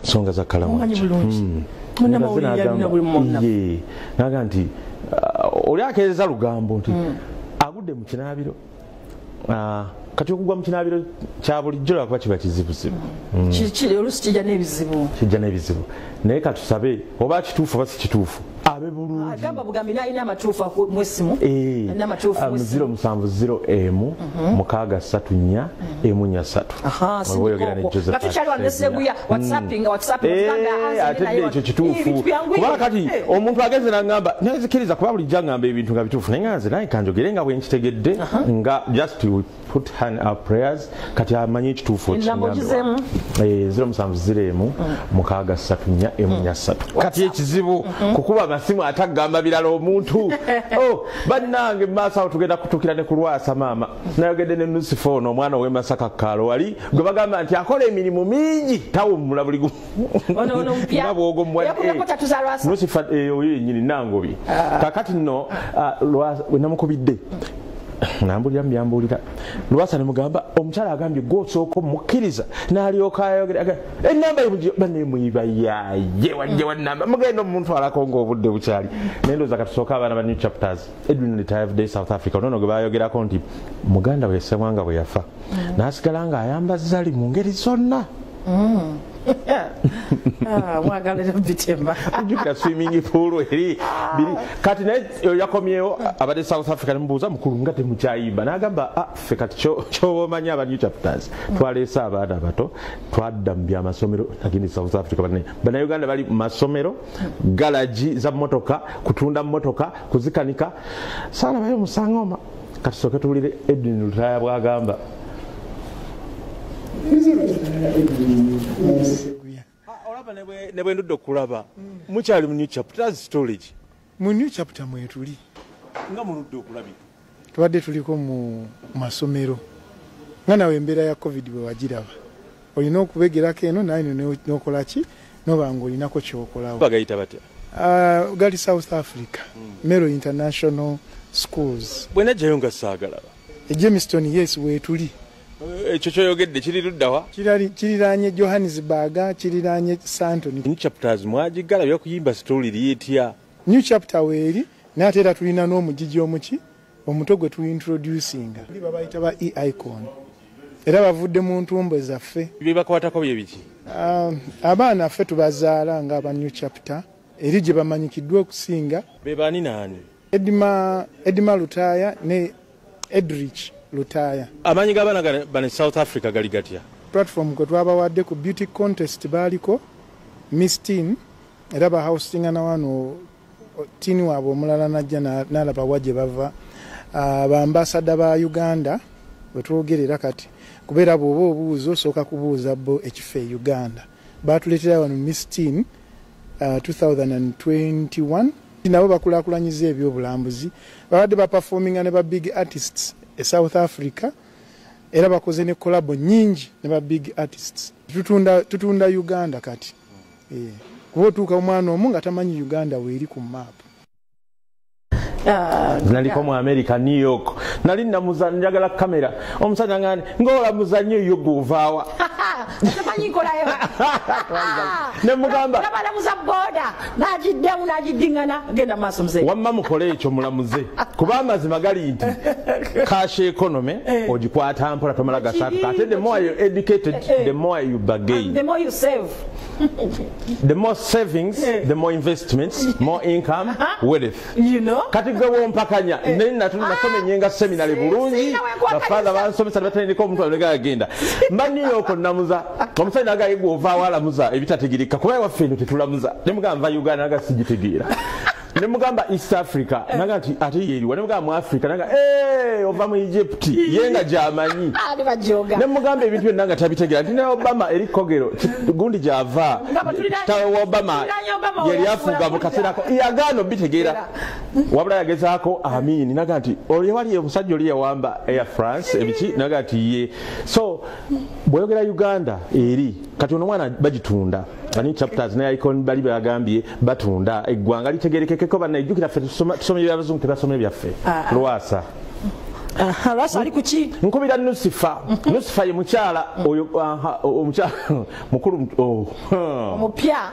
songa za kalamwacha naga nti oli akeereza Lugambo nti agudde mu kinaabiro kati okugwa mu kinaabiro kya bulijjo lwakuba kiba kizibuzibu oluusi kijja n'ebizibu naye katusabe oba kituufu oba si kituufu abe bulungi agamba bugambi n'alina amatuufu mu essimu ate ekyo kituufu kubanga kati omuntu agenze n'agamba nezikiriza kuba bulijjo agamba ebintu nga bituufu naye nga nze naye kanjogere nga bwe nkitegedde nga just to put hand our prayers kati amanyi ekituufu ekigambibwa 07016343 kati ekizibu kukuba amasimu atagamba birala omuntu bannange maaso awo tugenda kutuukira ne ku Lwasa maama nayogedde ne Nusifoono omwana ow'e Masaka Kaalo wali gwe bagamba nti akola emirimu mingi tawummula buli nga bwogo Nusifa oyo yennyini Nangobi kakati nno we namukubidde nambulira mbyambulira Lwasa ne mugamba omukyala agambye gw'osooka omukkiriza n'alyoka ayogera ennamba banemuyiba yaye wajja wannamba mugenda omumuntwalako ng'obudde bukyali naye ndowooza katusooka abaana ba New Chapters Edwin Retired Day South Africa nono gwe bayogerako nti muganda we Ssemwanga bwe yafa n'asigala ng'ayambazza ali mu ngeri zonna mwagalira bitemba ujukira swimming pool eri biri kati naye yakomyewo abadde South Africa nemubuuza mukulu nga temukyayimba n'agamba ffe kati ky'obamanyi aba New Chapters twaleese abaana abato twadda mu byamasomero agindi South Africa bannayuganda bali mu masomero galagi za mmotoka kutunda mmotoka kuzikanika saalabayo musangoma kati sooke tuwulire Edwin Lutaya bw'agamba olaba ne bwe ndudde okulaba mukyali mu New Chapters storage mu New Chapter mwetuli nga muludde okulabika tubadde tuliko mu masomero nga nawe embeera ya COVID bwe wagiraba olina okubegerako eno naye n'okola ki noba ng'olinako ky'okolawo bagayita batya gali South Africa Mero International Schools bwe najjayo nga saagalaba Jamestown yes wetuli ekyo kyoyogedde kiri luddawa kiriranye Johannesburg kiriranye Sandton New Chapters mwagigala byokuyimba story liyetya New Chapter weeri nate era tulina n'omugigi omuki omuto gwe tuintroducinga babayita ba e-icon era bavudde mu ntumbe zaffe bibakwatako bye biki abaana ffe tubazaala nga aba New Chapter eri gye bamanyikiddwa okusinga be bani nani Edma Lutaya ne Edrich Lutaya amanyi g'abaana bane South Africa gali gatya platform kwe twabawadde ku beauty contest baaliko Miss Teen era bahousinga na wano tini waabwe omulala najja n'alaba wagye bava baambasada ba Uganda bwe twogerera kati kubeera bw'oba obuuza osooka kubuuza bo ekifo e Uganda baatuleetera wano Miss Teen 2021 nabo bakulaakulanyiza ebyobulambuzi babadde baperforminga ne ba big artists e South Africa era bakoze ne collabo nyingi ne ba big artists tutunda Uganda kati kuba otuuka omwana omu nga tamanyi Uganda weeri ku map naliko mu America New York nali namuza njagala kamera omusajja ngani ngola muzanyo yo guvaawa tamanyi nkolayo ne mugamba nabalamuza boda najiddemu najiddingana genda maaso mzee wamma mukole ekyo mulamuze kuba amazima gali nti cash economy ogikwata mpola tomala gasatu kate the more you educated the more you bargain the more you save the more savings the more investments more income wealth you know kati gwe mpakanya nina tunasome nyenga seminary bulungi bafaza bansomesa batandika omuntu alega agenda mani yoko namuza omusajja agaye gova wala muza ebitategirika kuba waffe eno tetulamuza ne mugamba Uganda naga sigitegeera ne mugamba East Africa naga nti ate yeri ne mugamba mu Africa naga ova mu Egypt yenga jamanyi ne mugamba ebintu byonna nga tabitegeera nti ne Obama eri kogero gundi java tawe Obama yeri afuga mu kaserako yagano bitegeera wabula yagezaako amini naga nti oli wali omusajja oli yawamba Air France ebiki naga nti ye so boyogera Uganda eri kati ono mwana bagitunda New Chapters ne icon bali bagambye batunda eggwanga litegerekekeko banajjukira ffe tusome byabazungu tebasome byaffe Lwasa Lwasa ali kuki? Nkubira Nusifa. Nusifa ye mukyala oyo omukyala mukulu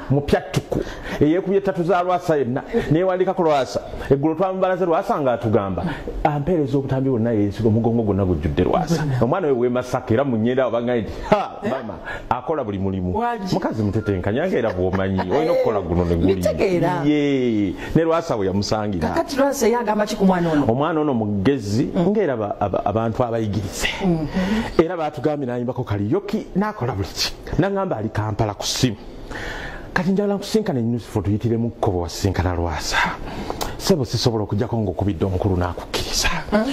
mupya tuku. Eyekubye tatu za Lwasa yenna. Newandika ku Lwasa. Eggulu twamubalaze Lwasa nga atugamba. Ampeereza obutambi bwonna yeesiga omugongo gwonna gujjudde Lwasa. Omwana we Masaka era munyera abangaidi. Ha mama akola buli mulimu. Mukazi mutetenkanya era bwomanyi. Oyina okukola guno ne guli. Ye ne Lwasa we yamusangira. Kakati Lwasa yagamba ki ku mwana ono? Omwana ono mugezi ngera abantu abayigirize. Era batugambye nayimbako kaliyoki nakola buli ki. Nangamba ali Kampala ku simu. Kati njala kusinkana Nusifa tuyitire mu kkobo wasinkana Lwasa. Sebo sisobola okujjako ng'okubidde omukulu n'akukkiriza.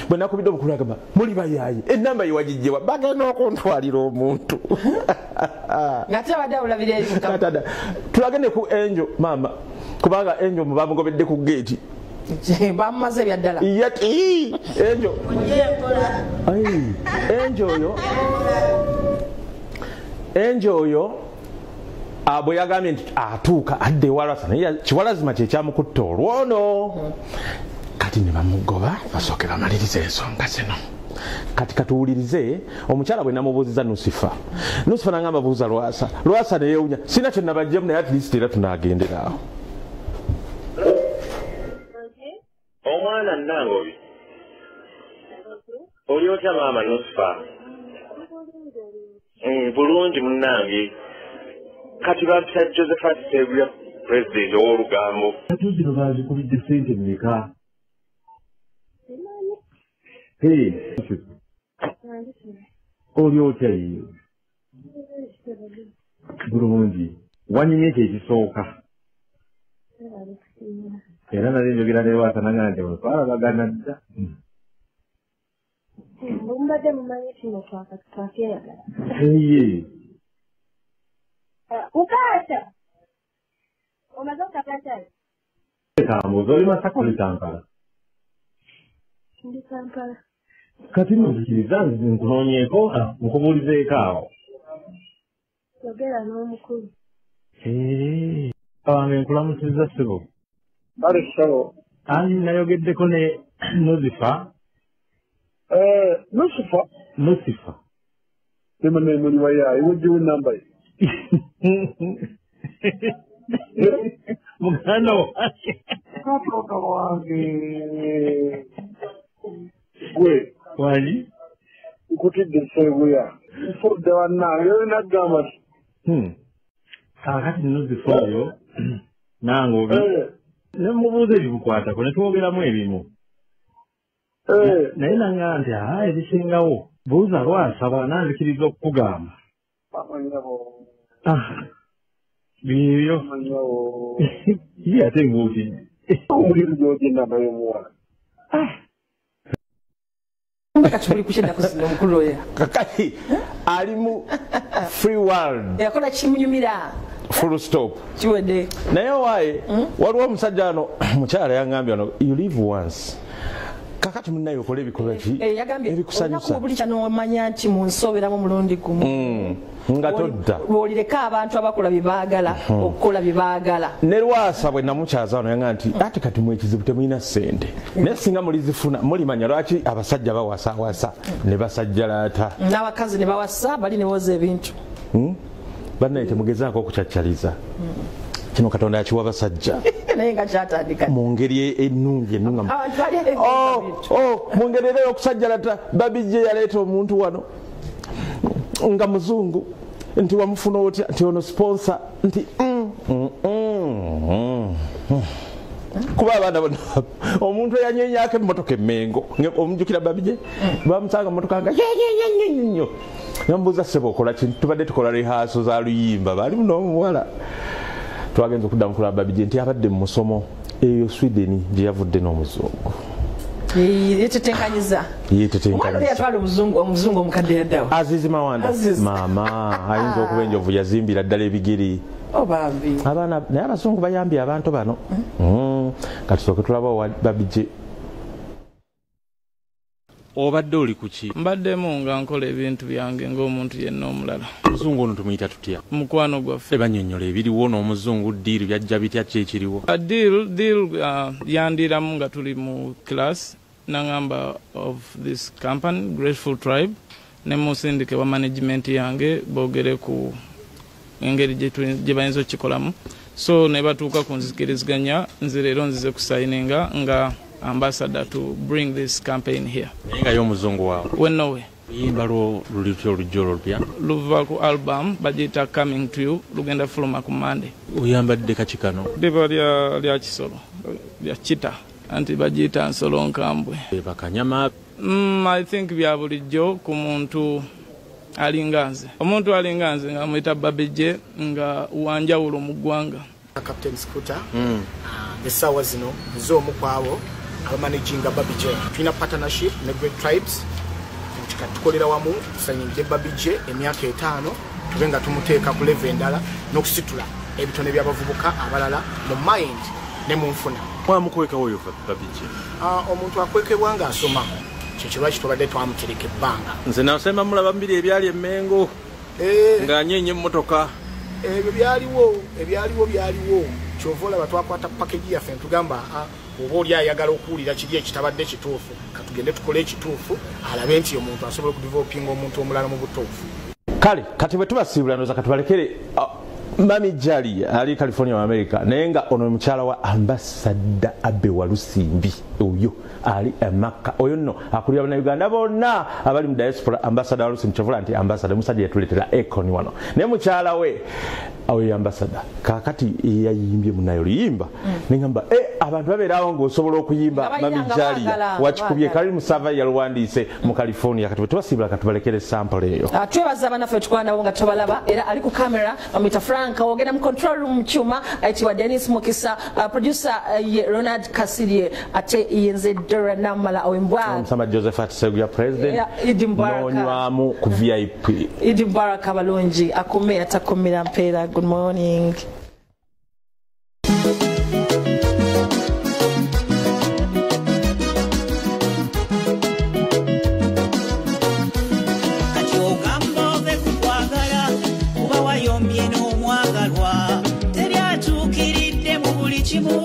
Bwe nakubidde omukulu agamba muli bayayi ennamba ye wagijjewa bagenda okuntwalira omuntu. Ngate wadde olabira eri Katada tulagende ku Angel mama kubanga Angel mubamugobedde ku gate. Bamumaze byaddala. Yati Angel. Angel oyo bwe yagambye nti atuuka adde Lwasa naye kiwalazima kye kyamukutta olwono. Kati ne bamugoba basooke bamalirize ensonga zino. Kati katuwulirize omukyala bwe namubuuziza Nusifa n'agamba buuza Lwasa ne yeewunya sina kye nabajjemu naye at least era tunaagendera awo. Omwana nange oli otya maama Nusifa? Bulungi munnange. Kati bampisa Josephat Sseguya president ow'Olugambo. Tuzino bazikubidde ssente mmeka? Oli otya yiyo? Bulungi. Wanyumye ekyo ekisooka. Era nali njogera ne Lwasa nangana nti twalabagana dda. Mbadde mumanyi kino twakeyagala. Ukaata. Omaze okukakatala. Kambuuza oli Masaka oli Kampala? Ndi Kampala. Kati nzikiriza nkunoonyeeko nkubuulizeeko awo. Yogera n'omukulu. Abange nkulamusizza ssebo. Bale ssebo. Ani nayogeddeko ne Nusifa. Nusifa. Emane muli wayayi wajjiwo ennamba ye. Muganda wange. Katoka wange. Gwe. Wali? Nkutidde Sseguya. Nfudde wannange nagamba nti. Kakati Nusifa oyo nange obi. Ne mubuuza ebibukwatako ne twogeramu ebimu. Naye nangamba nti ebisingawo buuza Lwasa bw'anaanzikiriza okukugamba. Bibyo. Ye ate ng'otidde. Omulimu gy'ogye ennamba y'omuwala. Kati buli kukyenda kusinga omukulu oyo. Kakati ali mu free world. Yakola kimunyumira. Full stop. Kiwedde. Naye waaye waliwo omusajja ano mukyala yangambye ano you live once. Kakati munnaye okola ebikolwa ki ebikusanyusa buli kyano omanya nti munsoberamu mulundi gumu nga todda lwolireko abantu abakola bye baagala okukola bye baagala. Ne Lwasa bwe namukyaza wano yanga nti ate kati mwekizibu temulina ssente naye singa mulizifuna mulimanya lwaki abasajja bawasawasa ne basajjalaata n'abakazi ne bawasa bali ne woza ebintu bannaye temugezaako okucaccaliza kino Katonda yakiwa basajja naye nga kyatandika mu ngeri ennungi ennungamu mu ngeri era y'okusajjalata Babijje yaleeta omuntu wano nga muzungu nti wamufuna otya nti ono sponsor nti kuba abaana bonna omuntu eyanyenyaako emmotoka emmengo omujjukira Babijje bamusanga mmotoka nga nnyo namubuuza ssebo okola ki tubadde tukola rehaaso za luyimba baalimu n'omuwala twagenza okuddamu kulaba Babijje nti abadde mu musomo eyo Sweden gye yavudde n'omuzungu yetetenkanyiza yatwala omuzungu omukadde yaddawo Azizi Mawanda maama ayinza okuba enjovu yazimbira ddala ebigiri abaana naye abazungu bayambye abantu bano katusooke tulaba Babijje. Obadde oli kuki? Mbaddemu nga nkola ebintu byange ng'omuntu yenna omulala. Omuzungu ono tumuyita tutya? Mukwano gwaffe. Bannyonnyola ebiriwo n'omuzungu diiru byajja bitya ki ekiriwo? Diiru yandiiramu nga tuli mu class nangamba of this company Grateful Tribe ne musindike wa management yange bogere ku engeri gye bayinza okikolamu so ne batuuka ku nzikiriziganya nze leero nzize kusayininga nga ambassador to bring this campaign here. Nga y'omuzungu waawe wennowe yimba lulityo olujjo olupya luva ku album bagiyita Coming to You lugenda fuluma ku Monday. Oyambadde kaki kano? Ddiba lya kisolo lya kita anti bagiyita nsolo nkambwe bakanyama. I think bya bulijjo ku muntu alinganze omuntu alinganze nga muyita babije nga wanjawulo mu ggwanga. Captain Scooter essaawa zino z'omu kwabo abamanaginga babije tulina partnership ne Great Tribes tukolera wamu tusanyingire babije emyaka 5 tube nga tumuteeka ku level endala n'okusitula ebitone by'abavubuka abalala mu mind ne mu nfuna. Mwamukweka oyo babije? Omuntu akwekebwa nga asoma kyekirwaki tubadde twamutereka ebbanga. Nze nasema mulaba mbiri ebyali emmengo ng'anyenye emmotoka. Ebyo byaliwo kyova olaba twakwata package yaffe tugamba oba oli ayagala okuwulira kiri ekitabadde kituufu katugende tukole ekituufu alabe nti omuntu asobola okudevelopinga omuntu omulala mu butuufu. Kale kati bwe tubasiibula ndoza katubalekere Mami Jali ali California wa America naye nga ono mukyala wa ambassador Abe Walusimbi oyo ali Maka oyo nno akulira bana Uganda bonna abali mu diaspora ambassador Walusimbi chovola nti ambassador musajja yatuletera ekoni wano naye mukyala we oyo ambassador kakati yayimbye munayo liyimba ningamba abantu babeerawo ng'osobola okuyimba Mami Jali wakikubye kali musava yalwandiise mu California kati bwe tubasiibula katubalekere sample eyo. Twebaza abanafe tukwana nga tobalaba era ali ku camera amita Frank ogenda mu control room chuma aitiwa Dennis Mukisa producer Ronald Kasirie ate yenze Dora Namala Ombwa Sama Josephat Sseguya president nonywamu ku VIP Idi Baraka balungi akome atakomera mpera. Good morning. Yombye n'omwagalwa teri atuukiridde mu buli kimu